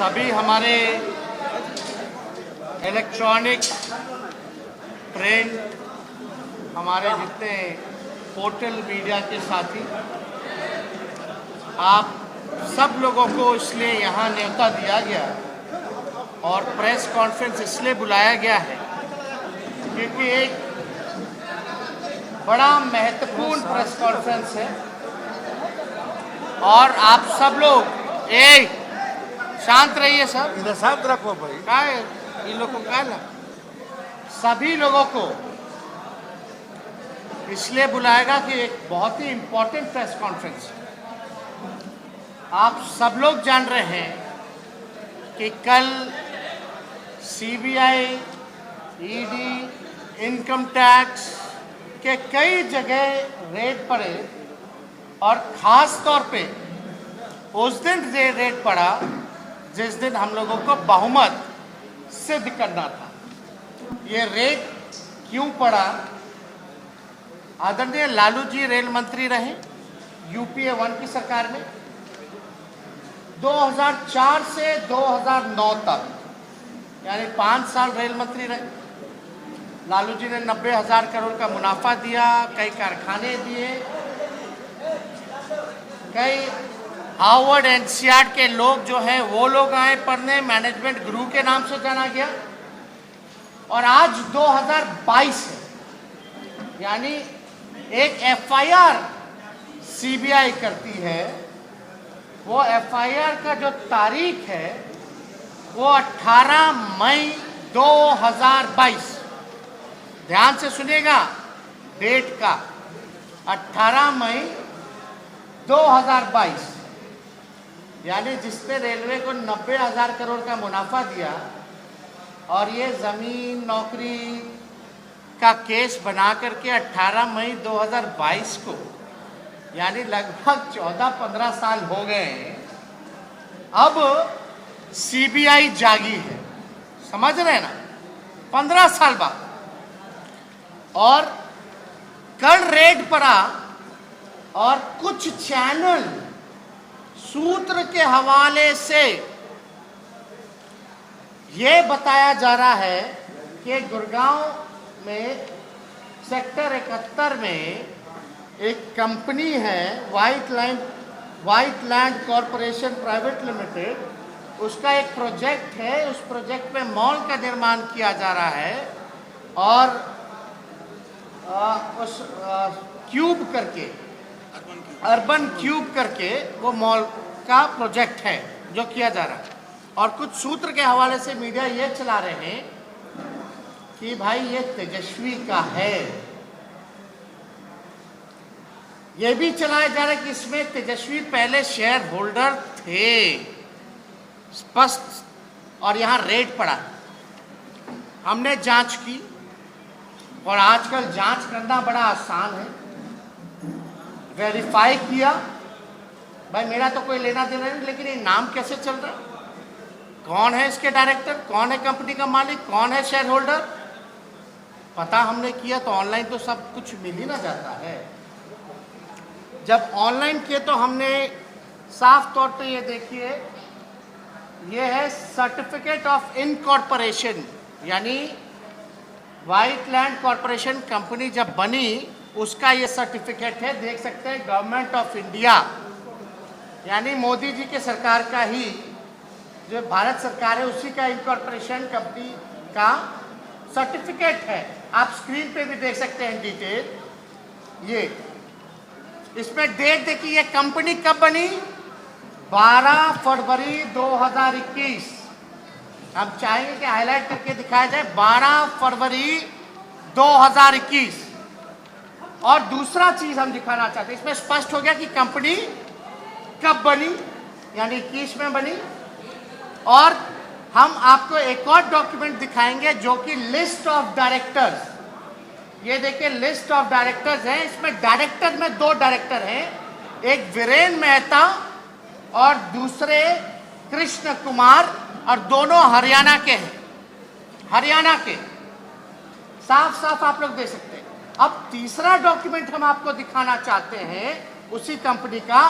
सभी हमारे electronic print हमारे जितने पोर्टल मीडिया के साथी, आप सब लोगों को इसलिए यहाँ न्योता दिया गया और प्रेस कॉन्फ्रेंस इसलिए बुलाया गया है क्योंकि एक बड़ा महत्वपूर्ण प्रेस कॉन्फ्रेंस है और आप सब लोग शांत रहिए सर, इधर शांत रखो भाई। क्या है इन लोगों को, क्या सभी लोगों को इसलिए बुलाएगा कि एक बहुत ही इंपॉर्टेंट प्रेस कॉन्फ्रेंस। आप सब लोग जान रहे हैं कि कल सीबीआई, ईडी, इनकम टैक्स के कई जगह रेड पड़े और ख़ास तौर पे उस दिन रेड पड़ा जिस दिन हम लोगों को बहुमत सिद्ध करना था। ये रेड क्यों पड़ा? आदरणीय लालू जी रेल मंत्री रहे यूपीए 1 की सरकार में 2004 से 2009 तक, यानी 5 साल रेल मंत्री रहे। लालू जी ने 90,000 करोड़ का मुनाफा दिया, कई कारखाने दिए, कई हार्वर्ड एनसीईआरटी के लोग जो हैं वो लोग आए पढ़ने, मैनेजमेंट गुरु के नाम से जाना गया। और आज 2022 है, यानी एक एफआईआर सीबीआई करती है। वो एफआईआर का जो तारीख है वो 18 मई 2022, ध्यान से सुनिएगा डेट का, 18 मई 2022, यानी जिसने रेलवे को 90,000 करोड़ का मुनाफा दिया और ये ज़मीन नौकरी का केस बना करके 18 मई 2022 को, यानी लगभग 14-15 साल हो गए हैं, अब सीबीआई जागी है। समझ रहे हैं ना? 15 साल बाद। और कल रेड पड़ा और कुछ चैनल सूत्र के हवाले से ये बताया जा रहा है कि गुड़गांव में सेक्टर 71 में एक कंपनी है white land corporation private limited, उसका एक प्रोजेक्ट है। उस प्रोजेक्ट में मॉल का निर्माण किया जा रहा है और उस क्यूब करके, अर्बन क्यूब करके वो मॉल का प्रोजेक्ट है जो किया जा रहा है। और कुछ सूत्र के हवाले से मीडिया ये चला रहे हैं कि भाई ये तेजस्वी का है। ये भी चलाया जा रहा है कि इसमें तेजस्वी पहले शेयर होल्डर थे, स्पष्ट। और यहाँ रेड पड़ा। हमने जांच की और आजकल जांच करना बड़ा आसान है। वेरीफाई किया, भाई मेरा तो कोई लेना देना नहीं, लेकिन ये नाम कैसे चल रहा है, कौन है इसके डायरेक्टर, कौन है कंपनी का मालिक, कौन है शेयर होल्डर, पता हमने किया। तो ऑनलाइन तो सब कुछ मिल ही ना जाता है। जब ऑनलाइन किए तो हमने साफ तौर पे ये देखिए, ये है सर्टिफिकेट ऑफ इनकॉर्पोरेशन, यानी व्हाइट लैंड कॉरपोरेशन कंपनी जब बनी उसका ये सर्टिफिकेट है। देख सकते हैं गवर्नमेंट ऑफ इंडिया, यानी मोदी जी के सरकार का ही, जो भारत सरकार है उसी का इनकॉर्पोरेशन कंपनी का सर्टिफिकेट है। आप स्क्रीन पे भी देख सकते हैं डिटेल। ये इसमें डेट देखिए, ये कंपनी कब बनी, 12 फरवरी 2021। हम चाहेंगे कि हाईलाइट करके दिखाया जाए 12 फरवरी 2021। और दूसरा चीज हम दिखाना चाहते हैं, इसमें स्पष्ट हो गया कि कंपनी कब बनी, यानी 21 में बनी। और हम आपको एक और डॉक्यूमेंट दिखाएंगे जो कि लिस्ट ऑफ डायरेक्टर्स, ये देखिए लिस्ट ऑफ डायरेक्टर्स है। इसमें डायरेक्टर में 2 डायरेक्टर हैं, एक वीरेन मेहता और दूसरे कृष्ण कुमार, और दोनों हरियाणा के हैं। हरियाणा के साफ साफ आप लोग देख सकते हैं। अब तीसरा डॉक्यूमेंट हम आपको दिखाना चाहते हैं उसी कंपनी का,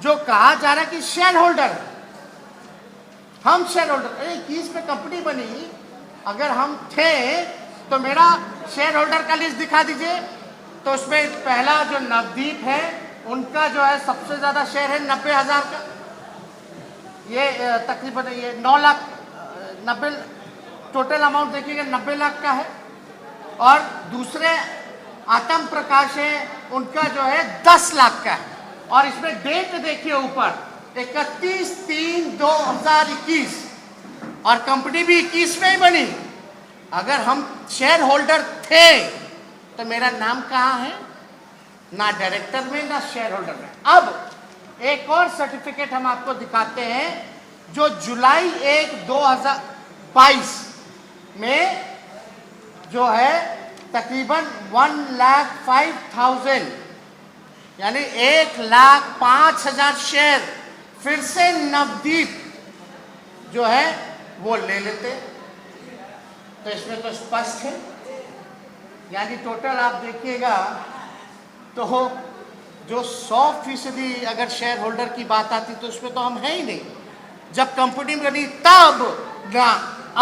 जो कहा जा रहा है कि शेयर होल्डर हम शेयर होल्डर, अरे 21 में कंपनी बनी, अगर हम थे तो मेरा शेयर होल्डर का लिस्ट दिखा दीजिए। तो उसमें पहला जो नवदीप है, उनका जो है सबसे ज़्यादा शेयर है 90,000 का, ये तकरीबन ये 9 लाख 90 टोटल अमाउंट देखिएगा 90 लाख का है। और दूसरे आतम प्रकाश है, उनका जो है 10 लाख का है। और इसमें डेट देखिए ऊपर 31/3/2021, और कंपनी भी 21 में ही बनी। अगर हम शेयर होल्डर थे तो मेरा नाम कहाँ है? ना डायरेक्टर में ना शेयर होल्डर में। अब एक और सर्टिफिकेट हम आपको दिखाते हैं जो जुलाई 1, 2022 में जो है तकरीबन 1,05,000 यानी 1,05,000 शेयर फिर से नवदीप जो है वो ले लेते। तो इसमें तो स्पष्ट है, यानी टोटल आप देखिएगा तो जो 100% अगर शेयर होल्डर की बात आती तो उसमें तो हम हैं ही नहीं, जब कंपनी बनी तब ना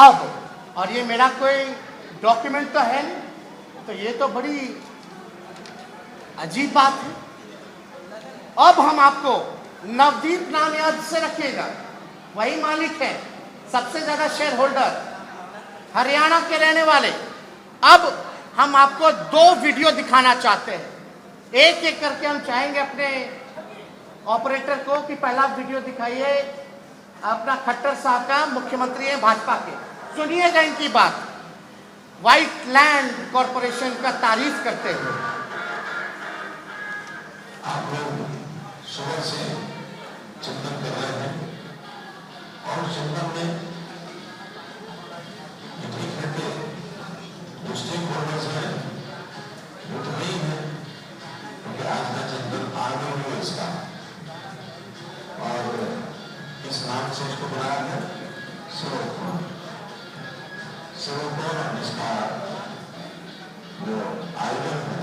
अब। और ये मेरा कोई डॉक्यूमेंट तो है नहीं, तो ये तो बड़ी अजीब बात है। अब हम आपको नवदीप नाम याद से रखिएगा, वही मालिक है, सबसे ज्यादा शेयर होल्डर, हरियाणा के रहने वाले। अब हम आपको 2 वीडियो दिखाना चाहते हैं, एक एक करके हम चाहेंगे अपने ऑपरेटर को कि पहला वीडियो दिखाइए अपना खट्टर साहब का, मुख्यमंत्री है भाजपा के। सुनिएगा इनकी बात, व्हाइट लैंड कॉरपोरेशन का तारीफ करते हुए। आप लोग सुबह से चिंतन कर रहे हैं और चिंतन में जितनी घंटे स्टेक होल्डर्स हैं वो तो नहीं है, क्योंकि आज का चिंतन आगे हो इसका, और इस नाम से इसको बनाया है स्वरूप। इसका जो आयोजन है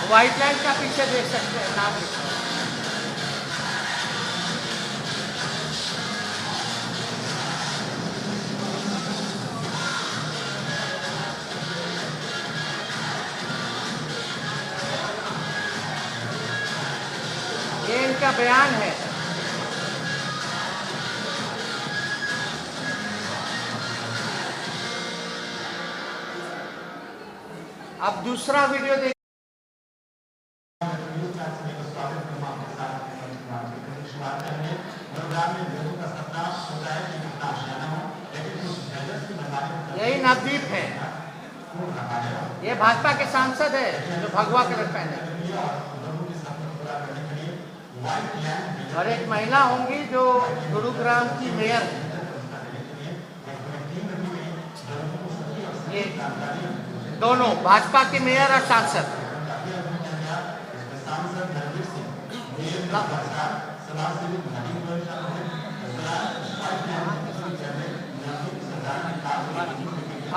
व्हाइट लैंड का पीछे देख सकते हैं, नाम लिखा है। ये इनका बयान है। अब दूसरा वीडियो देख। यही नवदीप है, ये भाजपा के सांसद है जो भगवा कलर पहने, और एक महिला होंगी जो गुरुग्राम की मेयर है। ये दोनों भाजपा के मेयर और सांसद।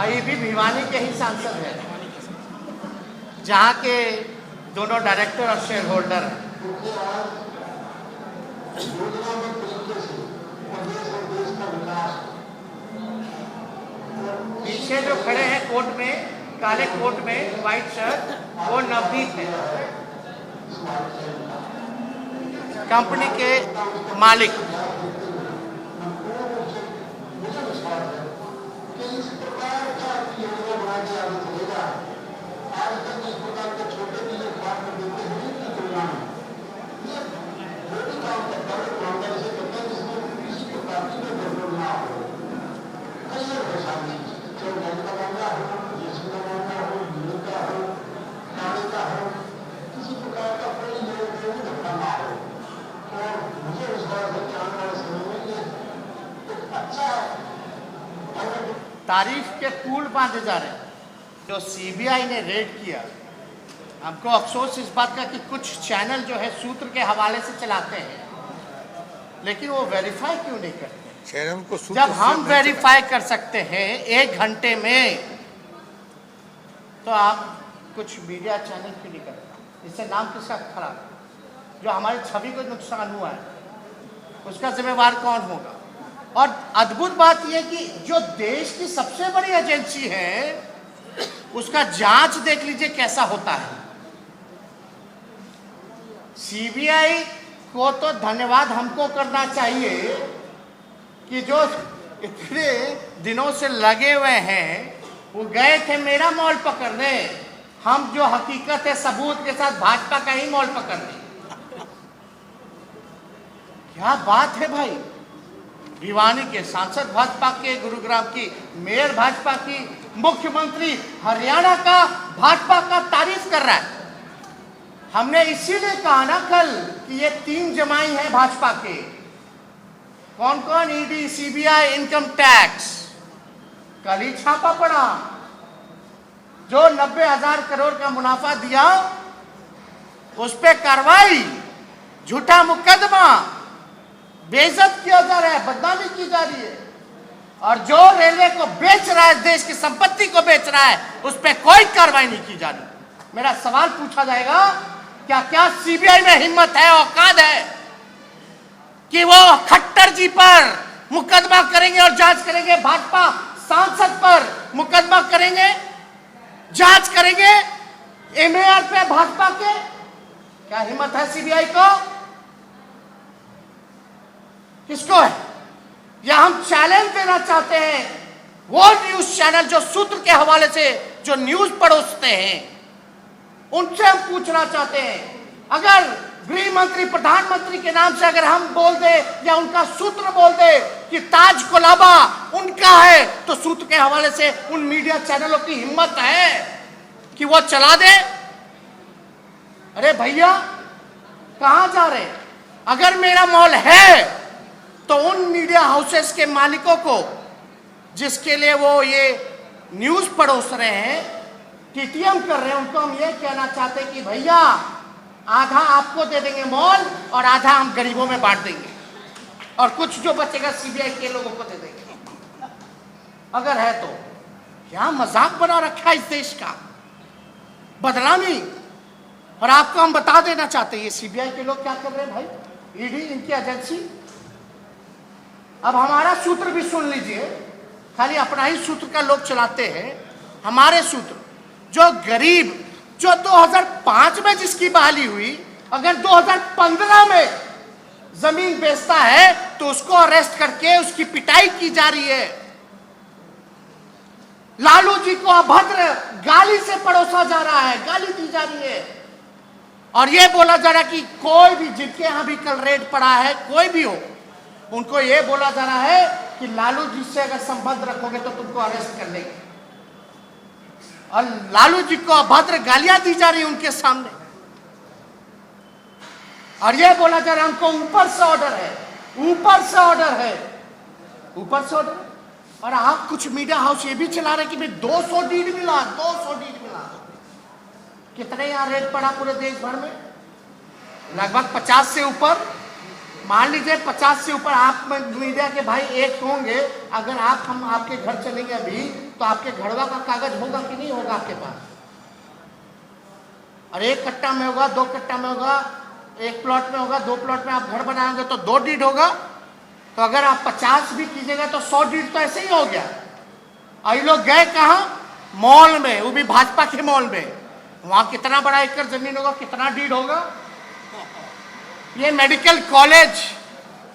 ये भी भिवानी के ही सांसद है, जहाँ के दोनों डायरेक्टर और शेयर होल्डर हैं। पीछे जो खड़े हैं कोट में, काले कोट में, व्हाइट शर्ट, वो नवदीप है, कंपनी के मालिक। तारीफ के पुल बांधे जा रहे हैं। जो सीबीआई ने रेड किया, हमको अफसोस इस बात का कि कुछ चैनल जो है सूत्र के हवाले से चलाते हैं, लेकिन वो वेरीफाई क्यों नहीं करते? चैनल को जब हम वेरीफाई कर सकते हैं 1 घंटे में, तो आप कुछ मीडिया चैनल क्यों नहीं करते? इससे नाम किसका खराब? जो हमारी छवि को नुकसान हुआ है, उसका जिम्मेवार कौन होगा? और अद्भुत बात यह कि जो देश की सबसे बड़ी एजेंसी है, उसका जांच देख लीजिए कैसा होता है। सीबीआई को तो धन्यवाद हमको करना चाहिए कि जो इतने दिनों से लगे हुए हैं, वो गए थे मेरा मॉल पकड़ने, हम जो हकीकत है सबूत के साथ भाजपा का ही मॉल पकड़ने। क्या बात है भाई! भिवानी के सांसद भाजपा के, गुरुग्राम की मेयर भाजपा की, मुख्यमंत्री हरियाणा का भाजपा का तारीफ कर रहा है। हमने इसीलिए कहा ना कल कि ये 3 जमाई है भाजपा के। कौन कौन? ED, CBI, income tax. कल ही छापा पड़ा। जो 90,000 करोड़ का मुनाफा दिया, उस पे कार्रवाई, झूठा मुकदमा, बेइज्जत किया जा रहा है, बदनामी की जा रही है। और जो रेलवे को बेच रहा है, देश की संपत्ति को बेच रहा है, उस पर कोई कार्रवाई नहीं की जा रही। मेरा सवाल पूछा जाएगा, क्या सीबीआई में हिम्मत है, औकात है कि वो खट्टर जी पर मुकदमा करेंगे और जांच करेंगे? भाजपा सांसद पर मुकदमा करेंगे, जांच करेंगे एमएआर पे भाजपा के? क्या हिम्मत है सीबीआई को? किसको है? या हम चैलेंज देना चाहते हैं वो न्यूज चैनल जो सूत्र के हवाले से जो न्यूज परोसते हैं, उनसे हम पूछना चाहते हैं, अगर गृह मंत्री, प्रधानमंत्री के नाम से अगर हम बोल दे या उनका सूत्र बोल दे कि ताज कोलाबा उनका है, तो सूत्र के हवाले से उन मीडिया चैनलों की हिम्मत है कि वो चला दे? अरे भैया, कहां जा रहे? अगर मेरा मॉल है तो उन मीडिया हाउसेस के मालिकों को, जिसके लिए वो ये न्यूज परोस रहे हैं, टीटीएम कर रहे हैं, उनको हम ये कहना चाहते हैं कि भैया, आधा आपको दे देंगे मॉल और आधा हम गरीबों में बांट देंगे, और कुछ जो बचेगा सीबीआई के लोगों को दे देंगे। अगर है तो क्या मजाक बना रखा है इस देश का, बदनामी। और आपको हम बता देना चाहते हैं ये सीबीआई के लोग क्या कर रहे हैं भाई, ईडी, इनकी एजेंसी। अब हमारा सूत्र भी सुन लीजिए, खाली अपना ही सूत्र का लोग चलाते हैं। हमारे सूत्र, जो गरीब, जो 2005 में जिसकी बहाली हुई, अगर 2015 में जमीन बेचता है तो उसको अरेस्ट करके उसकी पिटाई की जा रही है। लालू जी को अभद्र गाली से परोसा जा रहा है, गाली दी जा रही है, और ये बोला जा रहा है कि कोई भी, जिनके यहां भी कल रेड पड़ा है, कोई भी हो, उनको ये बोला जा रहा है कि लालू जी से अगर संबंध रखोगे तो तुमको अरेस्ट कर लेंगे। और लालू जी को अभद्र गालियां दी जा रही है उनके सामने, और ये बोला जा रहा है हमको ऊपर से ऑर्डर है, ऊपर से ऑर्डर है, ऊपर से ऑर्डर। और आप कुछ मीडिया हाउस ये भी चला रहे कि भाई 200 डीड मिला, 200 डीड मिला। कितने यहां रेड पड़ा पूरे देश भर में? लगभग 50 से ऊपर। मान लीजिए 50 से ऊपर आप मीडिया के भाई एक होंगे, अगर हम आपके घर चलेंगे अभी, तो आपके घरवा का कागज होगा कि नहीं होगा आपके पास? और 1 कट्टा में होगा, 2 कट्टा में होगा, 1 प्लॉट में होगा, 2 प्लॉट में आप घर बनाएंगे तो 2 डीड होगा। तो अगर आप 50 भी कीजिएगा तो 100 डीड तो ऐसे ही हो गया। और ये लोग गए कहाँ? मॉल में, वो भी भाजपा के मॉल में। वहां कितना बड़ा एकड़ जमीन होगा, कितना डीड होगा? ये मेडिकल कॉलेज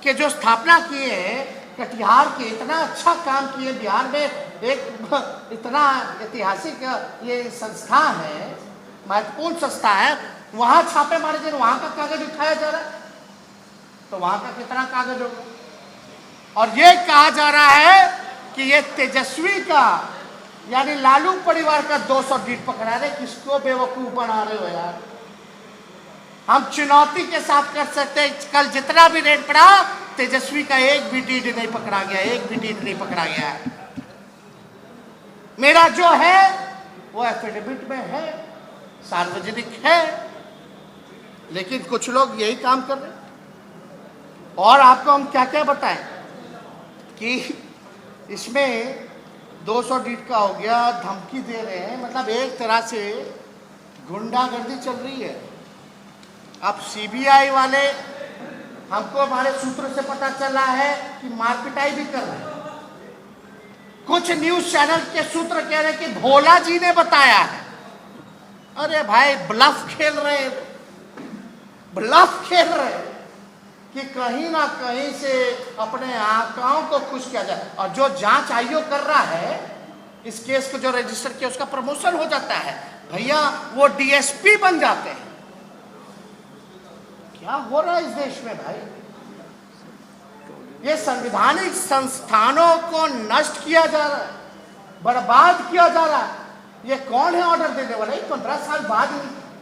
के जो स्थापना किए हैं कटिहार के, इतना अच्छा काम किए बिहार में, एक इतना ऐतिहासिक ये संस्था है, महत्वपूर्ण संस्था है, वहां छापे मारे जा रहे, वहां का कागज उठाया जा रहा है, तो वहां का कितना कागज होगा? और ये कहा जा रहा है कि ये तेजस्वी का, यानी लालू परिवार का 200 डीड पकड़ा रहे। किसको बेवकूफ बना रहे हो यार? हम चुनौती के साथ कर सकते हैं, कल जितना भी रेट पड़ा, तेजस्वी का एक भी डीड नहीं पकड़ा गया, एक भी डीड नहीं पकड़ा गया है। मेरा जो है वो एफिडेविट में है, सार्वजनिक है, लेकिन कुछ लोग यही काम कर रहे हैं। और आपको हम क्या क्या बताएं कि इसमें 200 डीट का हो गया, धमकी दे रहे हैं, मतलब एक तरह से गुंडागर्दी चल रही है। अब सीबीआई वाले, हमको हमारे सूत्रों से पता चला है कि मारपिटाई भी कर रहे हैं। कुछ न्यूज चैनल के सूत्र कह रहे हैं कि भोला जी ने बताया है। अरे भाई, ब्लफ खेल रहे हैं, ब्लफ खेल रहे हैं कि कहीं ना कहीं से अपने आकाओं को खुश किया जाए। और जो जांच आयोग कर रहा है इस केस को, जो रजिस्टर किया, उसका प्रमोशन हो जाता है भैया, वो डीएसपी बन जाते हैं। क्या हो रहा है इस देश में भाई? ये संवैधानिक संस्थानों को नष्ट किया जा रहा है, बर्बाद किया जा रहा है। ये कौन है ऑर्डर देने वाला? 15 साल बाद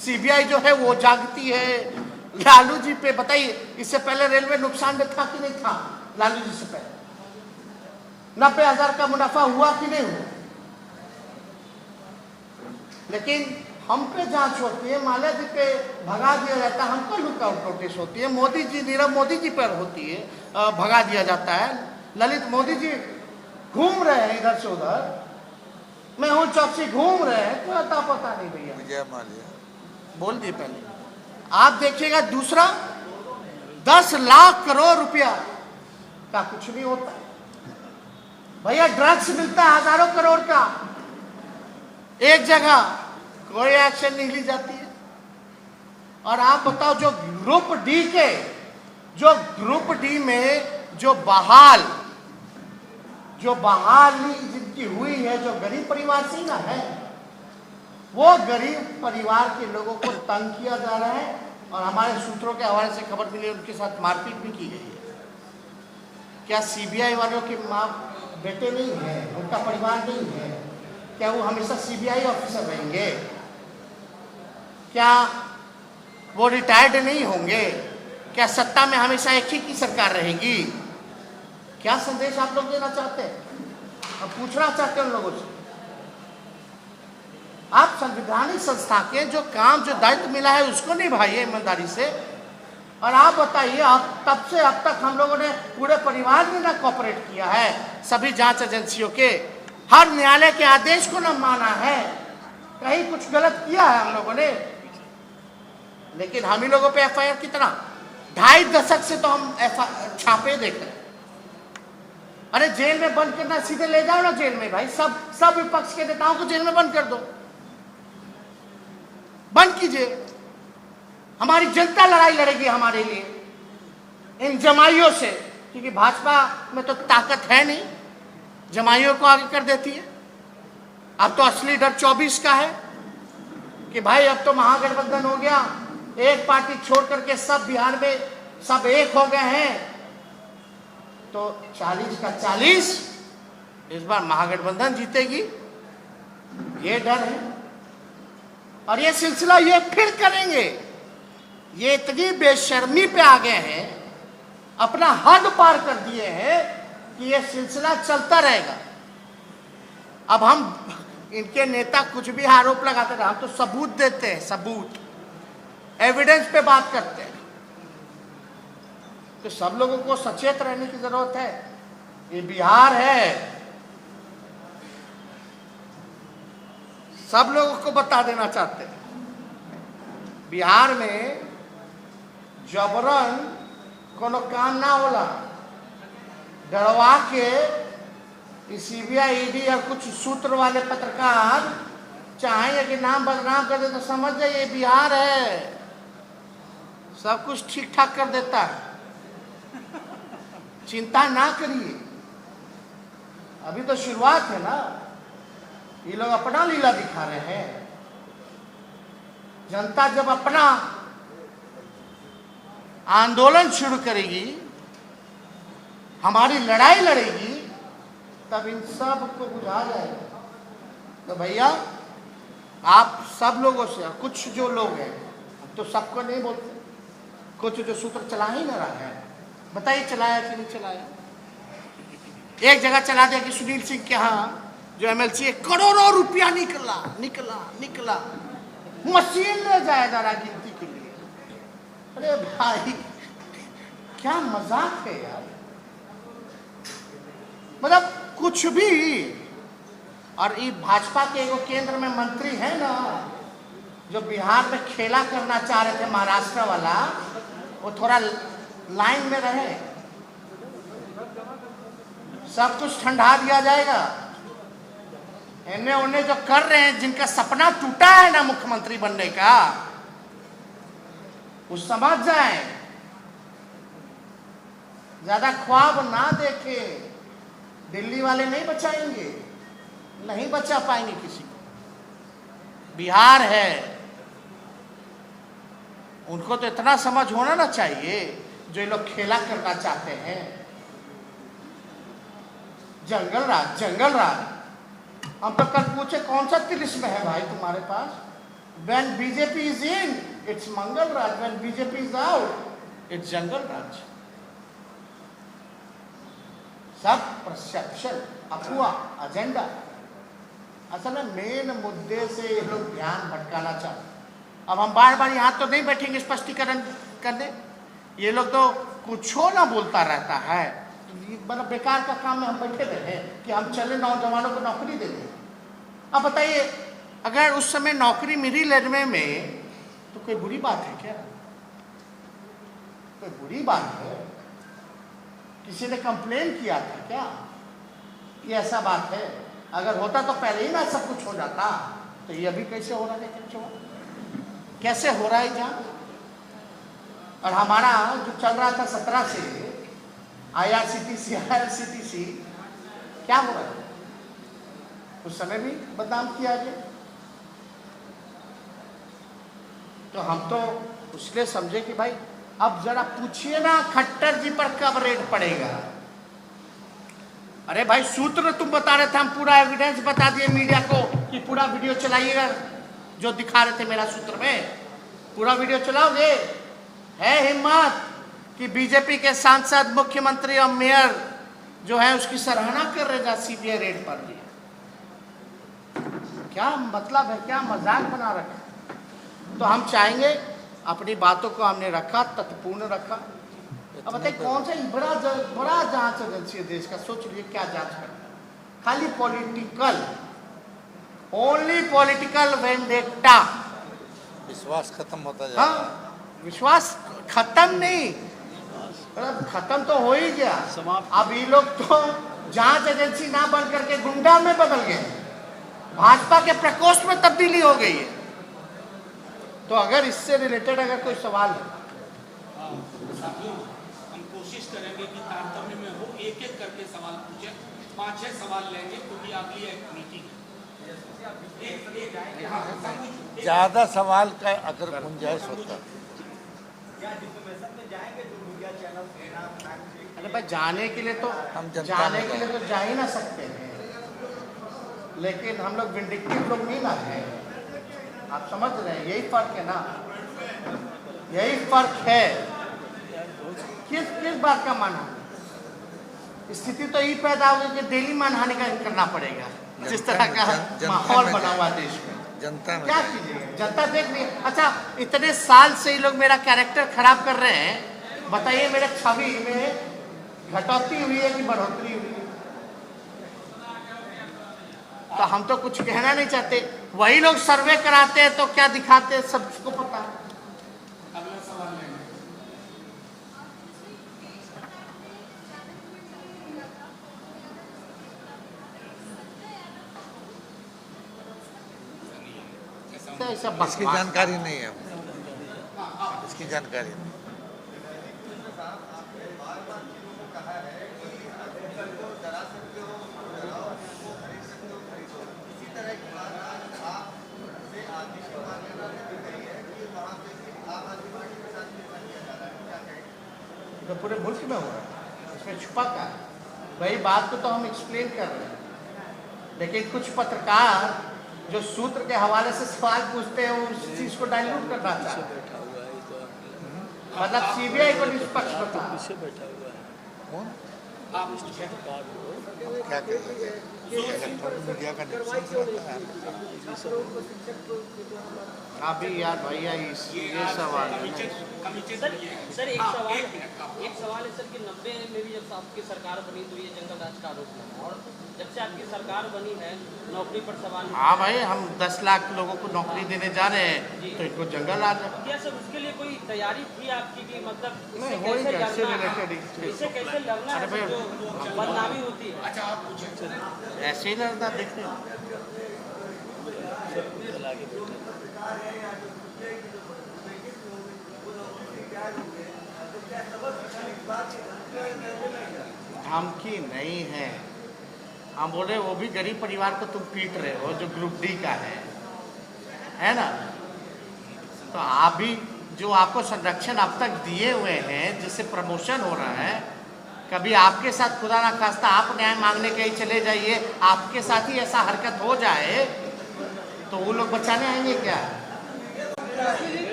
सीबीआई जो है वो जागती है लालू जी पे। बताइए, इससे पहले रेलवे नुकसान में था कि नहीं था? लालू जी से पहले 90,000 का मुनाफा हुआ कि नहीं हुआ? लेकिन हम पे जांच होती है, माल्या जी पे भगा दिया जाता है, हमको लुकआउट नोटिस होती है, मोदी जी, नीरव मोदी जी पर होती है, भगा दिया जाता है। ललित मोदी जी घूम रहे हैं इधर से उधर, मेहुल चौकसी घूम रहे हैं, कोई अता पता नहीं भैया। विजय माल्या बोल दिए पहले। आप देखिएगा दूसरा, 10 लाख करोड़ रुपया का कुछ नहीं होता भैया। ड्रग्स मिलता है हजारों करोड़ का एक जगह, कोई एक्शन नहीं ली जाती है। और आप बताओ, जो ग्रुप डी में जो बहाली जिनकी हुई है, जो गरीब परिवार से ना है, वो गरीब परिवार के लोगों को तंग किया जा रहा है। और हमारे सूत्रों के हवाले से खबर मिली, उनके साथ मारपीट भी की गई है। क्या सीबीआई वालों के माँ बेटे नहीं है, उनका परिवार नहीं है? क्या वो हमेशा सीबीआई ऑफिसर रहेंगे? क्या वो रिटायर्ड नहीं होंगे? क्या सत्ता में हमेशा एक ही की सरकार रहेगी? क्या संदेश आप लोग देना चाहते हैं? हम पूछना चाहते हैं उन लोगों से। आप संवैधानिक संस्था के जो काम, जो दायित्व मिला है, उसको निभाइए ईमानदारी से। और आप बताइए, अब तब से अब तक हम लोगों ने, पूरे परिवार ने ना कोऑपरेट किया है, सभी जांच एजेंसियों के हर न्यायालय के आदेश को न माना है, कहीं कुछ गलत किया है हम लोगों ने। लेकिन हम ही लोगों पे एफआईआर कितना, 2.5 दशक से तो हम छापे देख रहे हैं। अरे जेल में बंद करना, सीधे ले जाओ ना जेल में भाई, सब विपक्ष के नेताओं को जेल में बंद कर दो, बंद कीजिए। हमारी जनता लड़ाई लड़ेगी हमारे लिए इन जमाइयों से, क्योंकि भाजपा में तो ताकत है नहीं, जमाइयों को आगे कर देती है। अब तो असली डर 24 का है कि भाई अब तो महागठबंधन हो गया, एक पार्टी छोड़ करके सब बिहार में सब एक हो गए हैं, तो 40 का 40 इस बार महागठबंधन जीतेगी, ये डर है। और ये सिलसिला ये फिर करेंगे। ये इतनी बेशर्मी पे आ गए हैं, अपना हद पार कर दिए हैं कि ये सिलसिला चलता रहेगा। अब हम इनके नेता कुछ भी आरोप लगाते रहे, हम तो सबूत देते हैं, सबूत, एविडेंस पे बात करते हैं। तो सब लोगों को सचेत रहने की जरूरत है। ये बिहार है, सब लोगों को बता देना चाहते हैं, बिहार में जबरन कोनो काम ना होला, डरवा के सीबीआई, ईडी और कुछ सूत्र वाले पत्रकार चाहेंगे कि नाम बदनाम कर दे, तो समझ जाइए बिहार है, सब कुछ ठीक ठाक कर देता है, चिंता ना करिए। अभी तो शुरुआत है ना, ये लोग अपना लीला दिखा रहे हैं। जनता जब अपना आंदोलन शुरू करेगी, हमारी लड़ाई लड़ेगी, तब इन सब को बुझा जाएगा। तो भैया आप सब लोगों से, कुछ जो लोग हैं, तो सबको नहीं बोलते, कुछ जो सूत्र चला ही ना रहा है, बताइए चलाया कि नहीं चलाया। एक जगह चला दिया कि सुनील सिंह के यहाँ जो एमएलसी है, करोड़ों रुपया निकला निकला निकला, मशीन ले जाए जरा गिनती के लिए। अरे भाई क्या मजाक है यार, मतलब कुछ भी। और ये भाजपा के एगो केंद्र में मंत्री है ना, जो बिहार में खेला करना चाह रहे थे महाराष्ट्र वाला, वो थोड़ा लाइन में रहे, सब कुछ ठंडा दिया जाएगा। इन्हें उन्हें जो कर रहे हैं, जिनका सपना टूटा है ना मुख्यमंत्री बनने का, वो समझ जाए, ज्यादा ख्वाब ना देखे। दिल्ली वाले नहीं बचाएंगे, नहीं बचा पाएंगे किसी को। बिहार है, उनको तो इतना समझ होना ना चाहिए, जो ये लोग खेला करना चाहते हैं। जंगल राज, जंगल राज। हम तो कल पूछे कौन सा तिलिस्म है भाई तुम्हारे पास? When BJP is in, it's Mangal Raj, when BJP is out, it's जंगल राज। सब परसेप्शन, अफवाह, एजेंडा। असल में मेन मुद्दे से ये लोग ध्यान भटकाना चाहते। अब हम बार बार यहाँ तो नहीं बैठेंगे स्पष्टीकरण करने, ये लोग तो कुछ ना बोलता रहता है, मतलब बेकार का काम में हम बैठे रहे कि हम चले नौजवानों को नौकरी दे दें। अब बताइए, अगर उस समय नौकरी मिली रेलवे में तो कोई बुरी बात है क्या? कोई बुरी बात है? किसी ने कंप्लेन किया था क्या कि ऐसा बात है? अगर होता तो पहले ही ना सब कुछ हो जाता। तो ये अभी कैसे हो रहा है? कैसे हो रहा है जहाँ? और हमारा जो चल रहा था 17 से IRCTC क्या हो रहा है? उस समय भी बदनाम किया गया। तो हम तो इसलिए समझे कि भाई अब जरा पूछिए ना खट्टर जी पर कब रेड पड़ेगा। अरे भाई सूत्र तुम बता रहे थे, हम पूरा एविडेंस बता दिए मीडिया को कि पूरा वीडियो चलाइएगा, जो दिखा रहे थे मेरा सूत्र में पूरा वीडियो चलाओगे? है हिम्मत कि बीजेपी के सांसद, मुख्यमंत्री और मेयर जो है उसकी सराहना कर रहे हैं सीबीआई रेड पर दिया? क्या मतलब है? क्या मजाक बना रखा? तो हम चाहेंगे, अपनी बातों को हमने रखा, तथ्यपूर्ण रखा। अब बताइए कौन सा बड़ा जांच एजेंसी है देश का? सोच लीजिए क्या जांच करना, खाली पॉलिटिकल, ओनली पॉलिटिकल वेंडेटा। विश्वास खत्म होता जा रहा है। हाँ, विश्वास खत्म नहीं, खत्म तो हो ही गया। अब ये लोग तो जांच एजेंसी ना बन करके गुंडा में बदल गए, भाजपा के प्रकोष्ठ में तब्दीली हो गई है। तो अगर इससे रिलेटेड अगर कोई सवाल है, हम कोशिश करेंगे कि तारतम्य में हो, एक एक करके सवाल पूछे, 5-6 सवाल लेंगे क्योंकि अगली एक मीटिंग है। ज्यादा सवाल का अगर गुंजाइश होता। अरे भाई जाने के लिए तो हम जनता जाने में के लिए तो जा ही ना सकते हैं, लेकिन हम लोग विंडिक्टिव लोग नहीं ना है। आप समझ रहे हैं, यही फर्क है ना, यही फर्क है। किस बात का मानहानि? स्थिति तो ये पैदा होगी कि डेली मानहानि का करना पड़ेगा, जिस तरह का माहौल बना हुआ देश में। जनता में क्या कीजिएगा, जनता देख रही है। अच्छा, इतने साल से ये लोग मेरा कैरेक्टर खराब कर रहे हैं, बताइए मेरे छवि में घटौती हुई है कि बढ़ोतरी हुई है? तो हम तो कुछ कहना नहीं चाहते, वही लोग सर्वे कराते हैं तो क्या दिखाते हैं सबको पता है। अगला सवाल लेंगे। इसकी जानकारी नहीं है, इसकी जानकारी नहीं। तो पूरे मुल्क में हो रहा है, इसमें छुपा क्या है? वही बात को तो हम एक्सप्लेन कर रहे हैं, लेकिन कुछ पत्रकार जो सूत्र के हवाले से सवाल पूछते हैं, उस चीज को डाइल्यूट करना चाहते हैं। मतलब सीबीआई को निष्पक्ष बता। कौन? आप क्या करेंगे? इलेक्ट्रॉनिक मीडिया का नुकसान रहता है। अभी यार भैया ये सवाल है ना। सर एक सवाल है सर कि 90 में भी जब आपकी सरकार बनी तो ये जंगल राज का आरोप लगा, और जब से आपकी सरकार बनी है नौकरी पर सवाल हाँ भाई, हम 10 लाख लोगों को नौकरी देने जा रहे हैं तो इनको जंगल राज है। क्या सर उसके लिए कोई तैयारी थी आपकी कि मतलब नहीं, इससे वही कैसे कैसे लड़ना, related इससे कैसे लड़ना अरे है भाई, जो बदनामी होती है? अच्छा आप पूछे ऐसे ही लड़ना देखते हैं। धमकी नहीं है, हम बोले वो भी गरीब परिवार को तुम पीट रहे हो जो ग्रुप डी का है ना। तो आप भी जो आपको संरक्षण अब तक दिए हुए हैं, जिससे प्रमोशन हो रहा है, कभी आपके साथ खुदा ना खास्ता आप न्याय मांगने कहीं चले जाइए, आपके साथ ही ऐसा हरकत हो जाए तो वो लोग बचाने आएंगे क्या?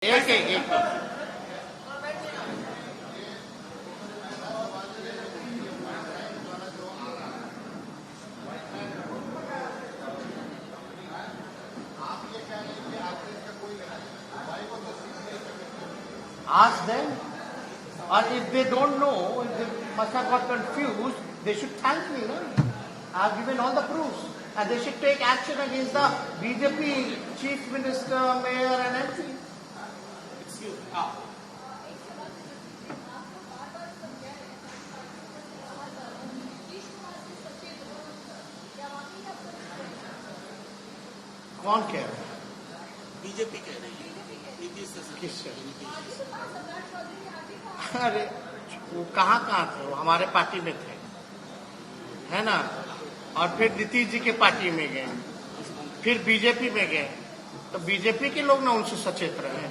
एक ask them, or if they don't know, if they must have got confused, they should thank me, no? I have given all the proofs, and they should take action against the BJP chief minister, mayor, and MP. कौन कह रहा है? BJP कह रही है नीतीश से किससे? अरे वो कहाँ थे? वो हमारे पार्टी में थे, है ना। और फिर नीतीश जी के पार्टी में गए, फिर बीजेपी में गए, तो बीजेपी के लोग ना उनसे सचेत रहे।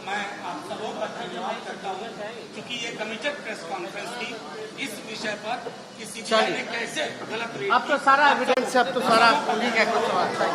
मैं आप सबों का धन्यवाद करता हूँ क्योंकि ये कमिटेड प्रेस कॉन्फ्रेंस थी इस विषय पर कि सीबीआई ने कैसे गलत अब तो सारा एविडेंस है, अब तो सारा उन्हीं का कुछ सवाल था।